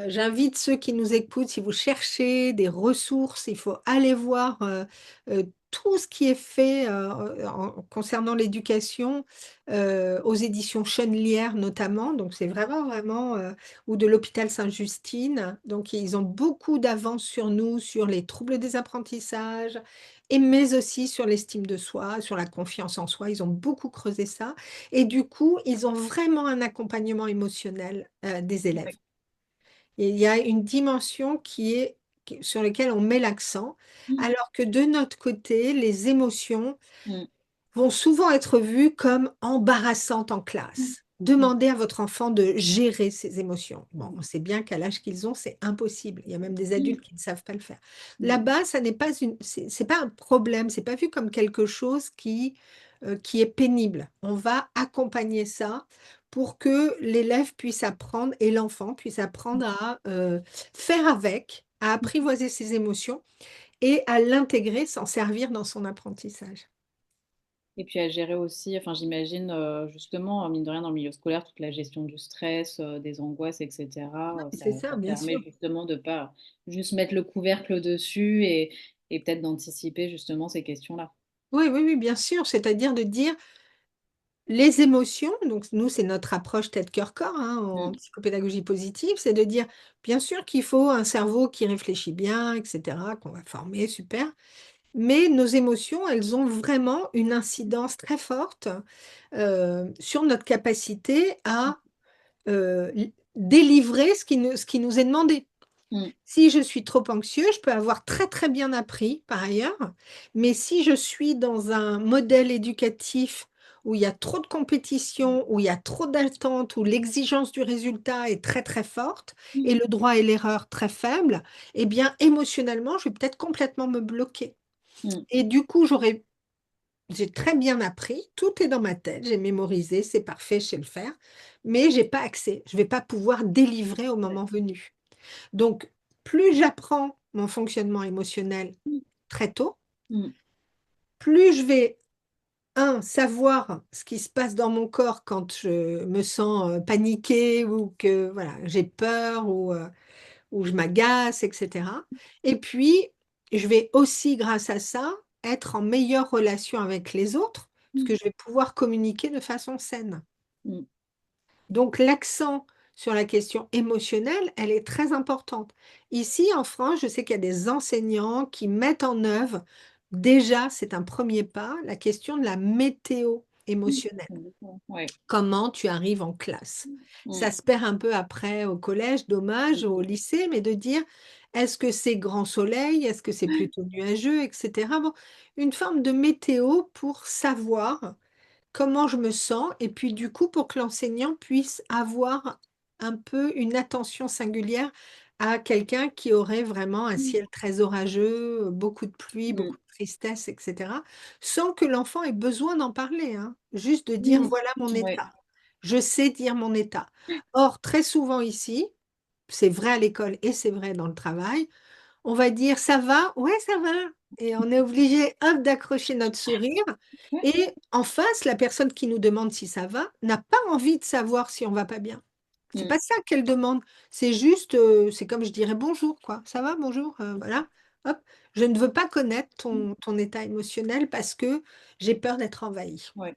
j'invite ceux qui nous écoutent, si vous cherchez des ressources, il faut aller voir tout ce qui est fait concernant l'éducation aux éditions Chenelière notamment. Donc, c'est vraiment, vraiment, ou de l'hôpital Sainte-Justine. Donc, ils ont beaucoup d'avance sur nous, sur les troubles des apprentissages et mais aussi sur l'estime de soi, sur la confiance en soi. Ils ont beaucoup creusé ça. Et du coup, ils ont vraiment un accompagnement émotionnel des élèves. Ouais. Et il y a une dimension sur laquelle on met l'accent, Mm. alors que de notre côté, les émotions Mm. vont souvent être vues comme embarrassantes en Mm. classe. Mm. Demandez à votre enfant de gérer ses émotions. Bon, Mm. on sait bien qu'à l'âge qu'ils ont, c'est impossible. Il y a même des adultes qui ne savent pas le faire. Mm. Là-bas, ça n'est pas c'est pas un problème, c'est pas vu comme quelque chose qui est pénible. On va accompagner ça pour que l'élève puisse apprendre et l'enfant puisse apprendre à faire avec, à Mm. apprivoiser ses émotions et à l'intégrer, s'en servir dans son apprentissage. Et puis à gérer aussi, enfin j'imagine justement, mine de rien, dans le milieu scolaire, toute la gestion du stress, des angoisses, etc. C'est ça, Ça bien permet sûr. justement de pas juste mettre le couvercle dessus et peut-être d'anticiper justement ces questions-là. Oui, oui, oui, bien sûr. C'est-à-dire de dire les émotions, donc nous, c'est notre approche tête-cœur-corps hein, en Mm. psychopédagogie positive, c'est de dire, bien sûr qu'il faut un cerveau qui réfléchit bien, etc., qu'on va former, super, mais nos émotions, elles ont vraiment une incidence très forte sur notre capacité à délivrer ce qui nous est demandé. Mm. Si je suis trop anxieux, je peux avoir très très bien appris par ailleurs, mais si je suis dans un modèle éducatif où il y a trop de compétition, où il y a trop d'attentes, où l'exigence du résultat est très très forte Mm. et le droit et l'erreur très faible, eh bien émotionnellement, je vais peut-être complètement me bloquer. Mm. Et du coup, j'ai très bien appris, tout est dans ma tête, j'ai mémorisé, c'est parfait, je sais le faire, mais j'ai pas accès, je vais pas pouvoir délivrer au Ouais. moment venu. Donc, plus j'apprends mon fonctionnement émotionnel Mm. très tôt, Mm. plus je vais, savoir ce qui se passe dans mon corps quand je me sens paniquée ou que voilà, j'ai peur ou je m'agace, etc. Et puis, je vais aussi, grâce à ça, être en meilleure relation avec les autres, parce Mm. que je vais pouvoir communiquer de façon saine. Mm. Donc l'accent sur la question émotionnelle, elle est très importante. Ici, en France, je sais qu'il y a des enseignants qui mettent en œuvre, déjà, c'est un premier pas, la question de la météo Mm. émotionnelle. Ouais. Comment tu arrives en classe? Mm. Ça se perd un peu après au collège, dommage, au Mm. lycée, mais de dire, est-ce que c'est grand soleil? Est-ce que c'est plutôt nuageux, etc. Bon, une forme de météo pour savoir comment je me sens, et puis du coup, pour que l'enseignant puisse avoir un peu une attention singulière à quelqu'un qui aurait vraiment un Mm. ciel très orageux, beaucoup de pluie, beaucoup Mm. de tristesse, etc., sans que l'enfant ait besoin d'en parler, hein. Juste de dire, Mm. voilà mon Ouais. état. Je sais dire mon état. Or, très souvent ici, c'est vrai à l'école et c'est vrai dans le travail, on va dire ça va, ouais, ça va. Et on est obligé, hop, d'accrocher notre sourire. Et en face, la personne qui nous demande si ça va n'a pas envie de savoir si on va pas bien. C'est Mm. pas ça qu'elle demande. C'est juste, c'est comme je dirais bonjour, quoi. Ça va, bonjour, voilà. Hop. Je ne veux pas connaître ton état émotionnel parce que j'ai peur d'être envahie. Ouais.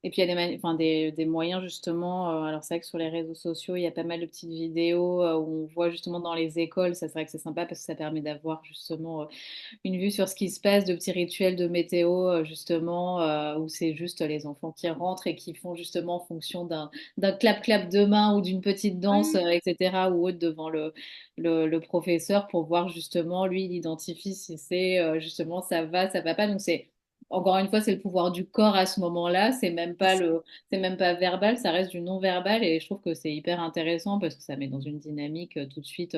Et puis il y a enfin, des moyens justement, alors c'est vrai que sur les réseaux sociaux, il y a pas mal de petites vidéos où on voit justement dans les écoles, ça c'est vrai que c'est sympa parce que ça permet d'avoir justement une vue sur ce qui se passe, de petits rituels de météo, justement, où c'est juste les enfants qui rentrent et qui font justement en fonction d'un clap-clap de main ou d'une petite danse, Oui, etc., ou autre devant le professeur pour voir justement, lui, il identifie si c'est justement ça va pas. Donc c'est encore une fois, c'est le pouvoir du corps à ce moment-là. c'est ça. C'est même pas verbal, ça reste du non-verbal et je trouve que c'est hyper intéressant parce que ça met dans une dynamique tout de suite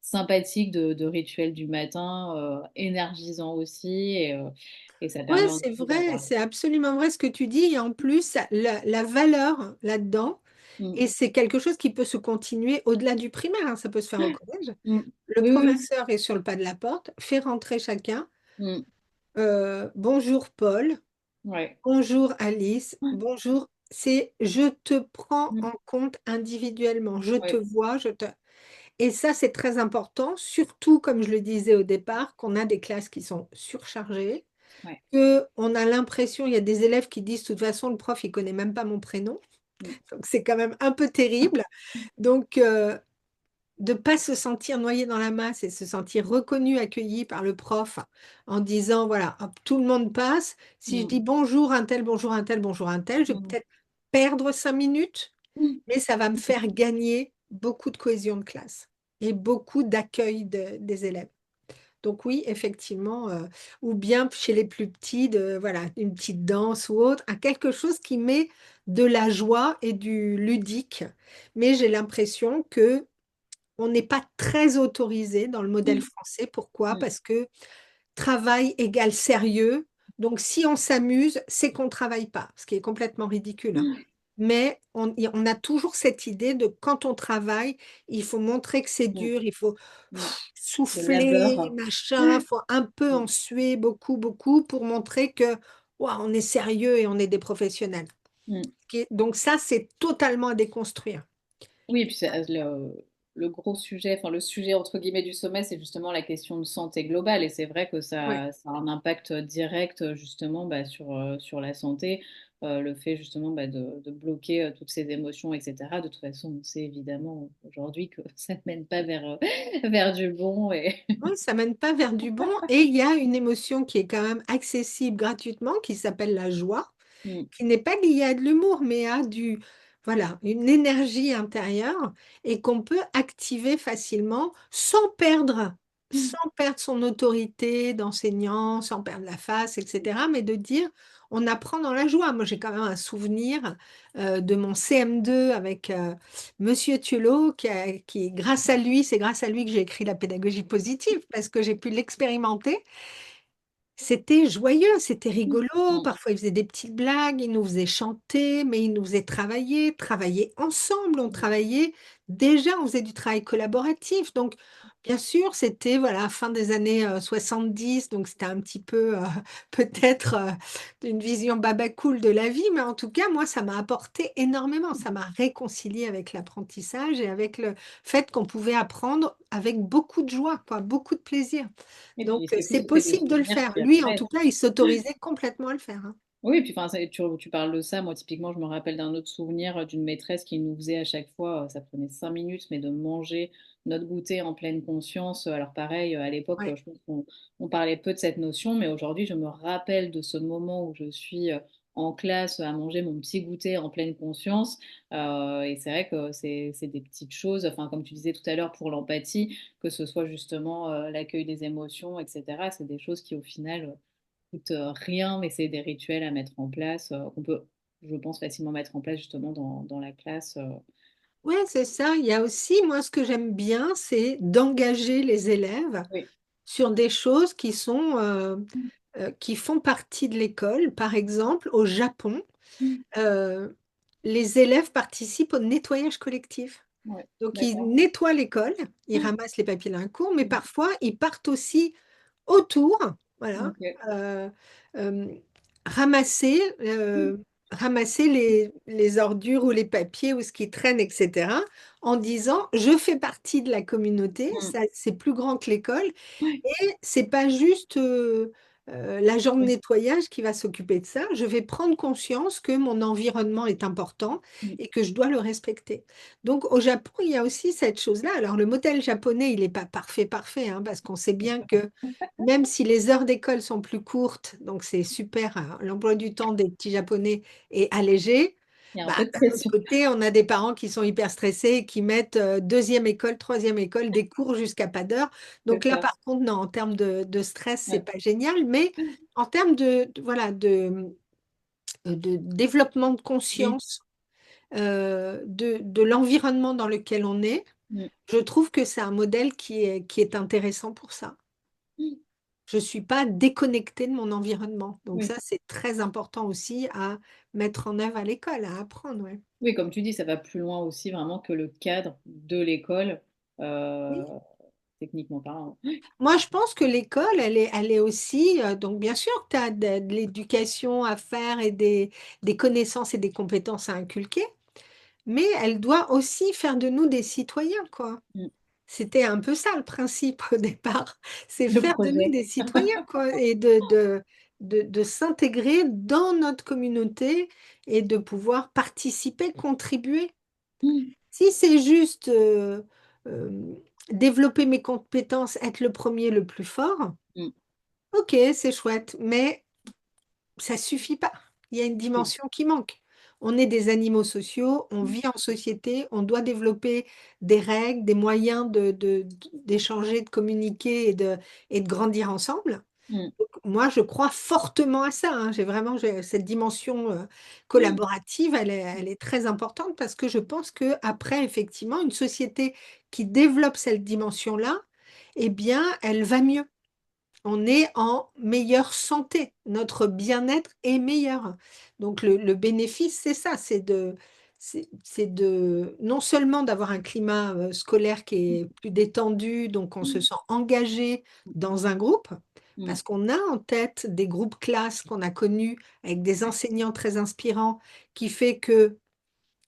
sympathique de rituel du matin, énergisant aussi, et ça Ouais, permet en c'est effet vrai, d'avoir. c'est absolument vrai ce que tu dis. Et en plus, la valeur là-dedans, Mm. et c'est quelque chose qui peut se continuer au-delà du primaire, hein, ça peut se faire au collège. Mm. Le Oui, oui, professeur est sur le pas de la porte, fait rentrer chacun. oui. Mm. Bonjour Paul, Ouais. bonjour Alice, bonjour. C'est je te prends Mm. en compte individuellement, je te Ouais. vois, je te. Et ça, c'est très important, surtout comme je le disais au départ, qu'on a des classes qui sont surchargées, Ouais. que on a l'impression, il y a des élèves qui disent, de toute façon, le prof, il connaît même pas mon prénom. Mm. Donc, c'est quand même un peu terrible. Donc, de ne pas se sentir noyé dans la masse et se sentir reconnu, accueilli par le prof en disant, voilà, hop, tout le monde passe. Si je Mm. dis bonjour un tel, bonjour un tel, bonjour un tel, je vais Mm. peut-être perdre 5 minutes, Mm. mais ça va me faire gagner beaucoup de cohésion de classe et beaucoup d'accueil des élèves. Donc oui, effectivement, ou bien chez les plus petits, voilà, une petite danse ou autre, à quelque chose qui met de la joie et du ludique. Mais j'ai l'impression que on n'est pas très autorisé dans le modèle Mm. français. Pourquoi? Mm. Parce que travail égale sérieux. Donc si on s'amuse, c'est qu'on ne travaille pas, ce qui est complètement ridicule, hein. Mais on a toujours cette idée de quand on travaille, il faut montrer que c'est Mm. dur, il faut Mm. Le souffler, labeur. machin, il faut un peu en Mm. suer beaucoup, beaucoup pour montrer que ouah, on est sérieux et on est des professionnels. Mm. Donc ça, c'est totalement à déconstruire. Oui, et puis le gros sujet, enfin le sujet entre guillemets du sommet, c'est justement la question de santé globale. Et c'est vrai que Oui. ça a un impact direct justement bah, sur la santé, le fait justement bah, de bloquer toutes ces émotions, etc. De toute façon, on sait évidemment aujourd'hui que ça ne mène pas vers du bon. Et... Oui, ça mène pas vers du bon. Et il y a une émotion qui est quand même accessible gratuitement, qui s'appelle la joie, Mm, qui n'est pas liée à de l'humour, mais à voilà, une énergie intérieure et qu'on peut activer facilement mm, sans perdre son autorité d'enseignant, sans perdre la face, etc. Mais de dire, on apprend dans la joie. Moi, j'ai quand même un souvenir de mon CM2 avec Monsieur Thielot, grâce à lui, c'est grâce à lui que j'ai écrit la pédagogie positive, parce que j'ai pu l'expérimenter. C'était joyeux, c'était rigolo. mm, Parfois, il faisait des petites blagues, il nous faisait chanter, mais il nous faisait travailler ensemble. On mm, travaillait déjà, on faisait du travail collaboratif. Donc, bien sûr, c'était voilà, fin des années 70, donc c'était un petit peu peut-être une vision babacool de la vie, mais en tout cas, moi, ça m'a apporté énormément. Ça m'a réconcilié avec l'apprentissage et avec le fait qu'on pouvait apprendre avec beaucoup de joie, quoi, beaucoup de plaisir. et Donc, puis c'est cool, c'est ça fait des possible de le souvenirs faire. qui Lui, en restent. tout cas, il s'autorisait complètement à le faire, hein. Oui, et puis enfin, tu parles de ça. Moi, typiquement, je me rappelle d'un autre souvenir d'une maîtresse qui nous faisait à chaque fois, ça prenait 5 minutes, mais de manger notre goûter en pleine conscience. Alors pareil, à l'époque, Ouais. je pense qu'on parlait peu de cette notion, mais aujourd'hui, je me rappelle de ce moment où je suis en classe à manger mon petit goûter en pleine conscience. Et c'est vrai que c'est des petites choses, enfin, comme tu disais tout à l'heure, pour l'empathie, que ce soit justement l'accueil des émotions, etc. C'est des choses qui, au final, coûte rien, mais c'est des rituels à mettre en place qu'on peut, je pense, facilement mettre en place justement dans la classe. Ouais, c'est ça. Il y a aussi, moi, ce que j'aime bien, c'est d'engager les élèves Oui. sur des choses qui font partie de l'école. Par exemple, au Japon, Mm. euh, les élèves participent au nettoyage collectif. Ouais, Donc, ils d'accord. nettoient l'école, ils ramassent les papiers d'un cours, mais Mm. parfois, ils partent aussi autour, voilà, Ok. euh, euh, ramasser, ramasser les ordures ou les papiers ou ce qui traîne, etc., en disant, je fais partie de la communauté, Mm. ça, c'est plus grand que l'école, Ouais, et c'est pas juste l'agent de oui. nettoyage qui va s'occuper de ça. Je vais prendre conscience que mon environnement est important Mm. et que je dois le respecter. Donc au Japon, il y a aussi cette chose-là. Alors le modèle japonais, il n'est pas parfait, parfait, hein, parce qu'on sait bien que même si les heures d'école sont plus courtes, donc c'est super, hein, l'emploi du temps des petits Japonais est allégé. Il y a un Bah, peu de d'un autre pression, côté, on a des parents qui sont hyper stressés et qui mettent deuxième école, troisième école, des cours jusqu'à pas d'heure. Donc c'est là, ça. par contre, non, en termes de stress, c'est Ouais. pas génial, mais en termes voilà, de développement de Oui. conscience de l'environnement dans lequel on est, Mm. je trouve que c'est un modèle qui est intéressant pour ça. Je ne suis pas déconnectée de mon environnement. Donc Oui. ça, c'est très important aussi à mettre en œuvre à l'école, à apprendre. Ouais. Oui, comme tu dis, ça va plus loin aussi vraiment que le cadre de l'école, euh, Oui. techniquement parlant. Moi, je pense que l'école, elle est aussi, donc bien sûr, tu as de l'éducation à faire et des connaissances et des compétences à inculquer, mais elle doit aussi faire de nous des citoyens, quoi. Mm. C'était un peu ça le principe au départ, c'est Le faire de nous projet. des citoyens, quoi, et de s'intégrer dans notre communauté et de pouvoir participer, contribuer. Mm. Si c'est juste euh, développer mes compétences, être le premier, le plus fort, Mm. ok, c'est chouette, mais ça suffit pas. Il y a une Oui. dimension qui manque. On est des animaux sociaux, on vit en société, on doit développer des règles, des moyens d'échanger, de communiquer et de grandir ensemble. Mm. Moi, je crois fortement à ça, hein. Cette dimension collaborative, elle est très importante parce que je pense que après, effectivement, une société qui développe cette dimension-là, eh bien, elle va mieux. On est en meilleure santé. Notre bien-être est meilleur. Donc, le bénéfice, c'est ça, c'est de non seulement d'avoir un climat scolaire qui est plus détendu, donc on se sent engagé dans un groupe, Mm. parce qu'on a en tête des groupes classes qu'on a connus avec des enseignants très inspirants, qui fait que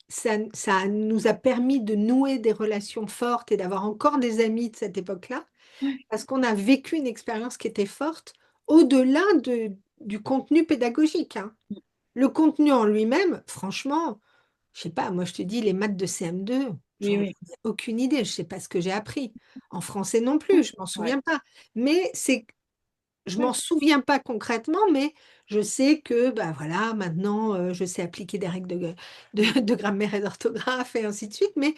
ça nous a permis de nouer des relations fortes et d'avoir encore des amis de cette époque-là Ouais. parce qu'on a vécu une expérience qui était forte au-delà du contenu pédagogique, hein. Le contenu en lui-même, franchement, je sais pas, moi je te dis, les maths de CM2, Oui, j'en ai oui. aucune idée, je sais pas ce que j'ai appris. En français non plus, je m'en Ouais. souviens pas. Mais je m'en Ouais. souviens pas concrètement, mais je sais que, bah voilà, maintenant, je sais appliquer des règles Mm. de grammaire et d'orthographe et ainsi de suite, mais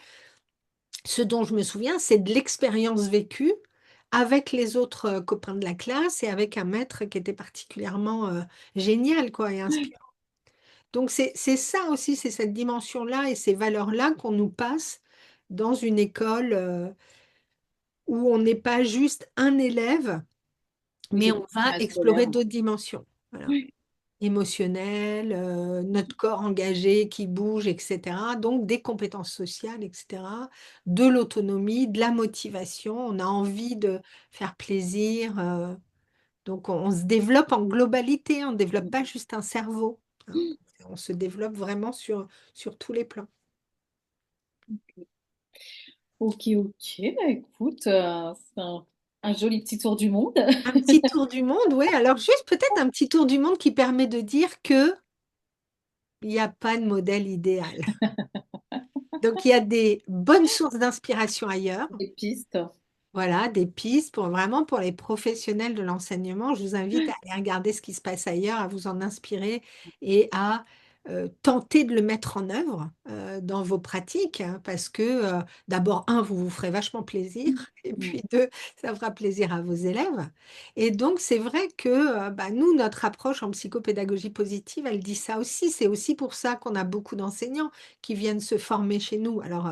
ce dont je me souviens, c'est de l'expérience vécue avec les autres copains de la classe et avec un maître qui était particulièrement génial, quoi, et inspirant. Donc c'est ça aussi, c'est cette dimension-là et ces valeurs-là qu'on nous passe dans une école où on n'est pas juste un élève, Oui, mais c'est on plus va explorer scolaire. d'autres dimensions. Voilà. Ouais. Émotionnel, notre corps engagé qui bouge, etc. Donc des compétences sociales, etc. De l'autonomie, de la motivation. On a envie de faire plaisir. Donc on se développe en globalité. On ne développe pas juste un cerveau, hein. On se développe vraiment sur tous les plans. Ok, ok. Bah, écoute, c'est un joli petit tour du monde. Un petit tour du monde, oui. Alors juste peut-être un petit tour du monde qui permet de dire que il n'y a pas de modèle idéal. Donc il y a des bonnes sources d'inspiration ailleurs. Des pistes. Voilà, des pistes pour vraiment pour les professionnels de l'enseignement. Je vous invite à aller regarder ce qui se passe ailleurs, à vous en inspirer et à tenter de le mettre en œuvre dans vos pratiques, hein, parce que d'abord, un, vous vous ferez vachement plaisir, et Mm. puis deux, ça fera plaisir à vos élèves. Et donc, c'est vrai que bah, nous, notre approche en psychopédagogie positive, elle dit ça aussi. C'est aussi pour ça qu'on a beaucoup d'enseignants qui viennent se former chez nous. Alors,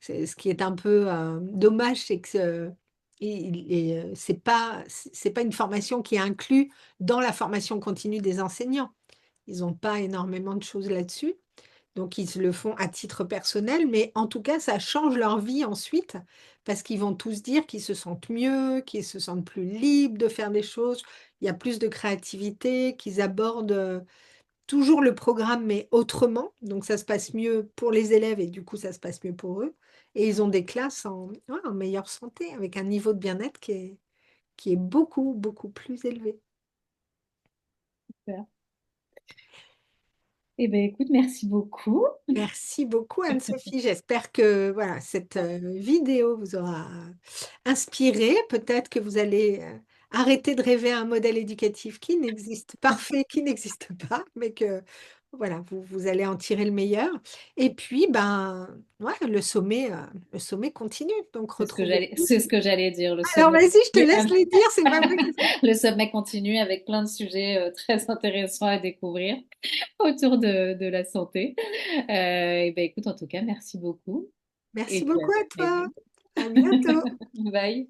ce qui est un peu dommage, c'est que c'est pas une formation qui est inclue dans la formation continue des enseignants. Ils n'ont pas énormément de choses là-dessus. Donc, ils le font à titre personnel, mais en tout cas, ça change leur vie ensuite parce qu'ils vont tous dire qu'ils se sentent mieux, qu'ils se sentent plus libres de faire des choses, il y a plus de créativité, qu'ils abordent toujours le programme, mais autrement. Donc, ça se passe mieux pour les élèves et du coup, ça se passe mieux pour eux. Et ils ont des classes ouais, en meilleure santé, avec un niveau de bien-être qui est beaucoup, beaucoup plus élevé. Super. Eh bien, écoute, merci beaucoup. Merci beaucoup, Anne-Sophie. J'espère que voilà, cette vidéo vous aura inspiré. Peut-être que vous allez arrêter de rêver à un modèle éducatif qui n'existe, parfait, qui n'existe pas, mais que voilà, vous allez en tirer le meilleur. Et puis, ben, ouais, le sommet continue. Donc, retrouvez-vous. C'est ce que j'allais dire, le Alors, sommet vas-y, je te continue, laisse les dire. C'est pas moi qui... le sommet continue avec plein de sujets très intéressants à découvrir autour de la santé. Et ben, écoute, en tout cas, merci beaucoup. Merci Et puis beaucoup à à très toi. vite. À bientôt. Bye.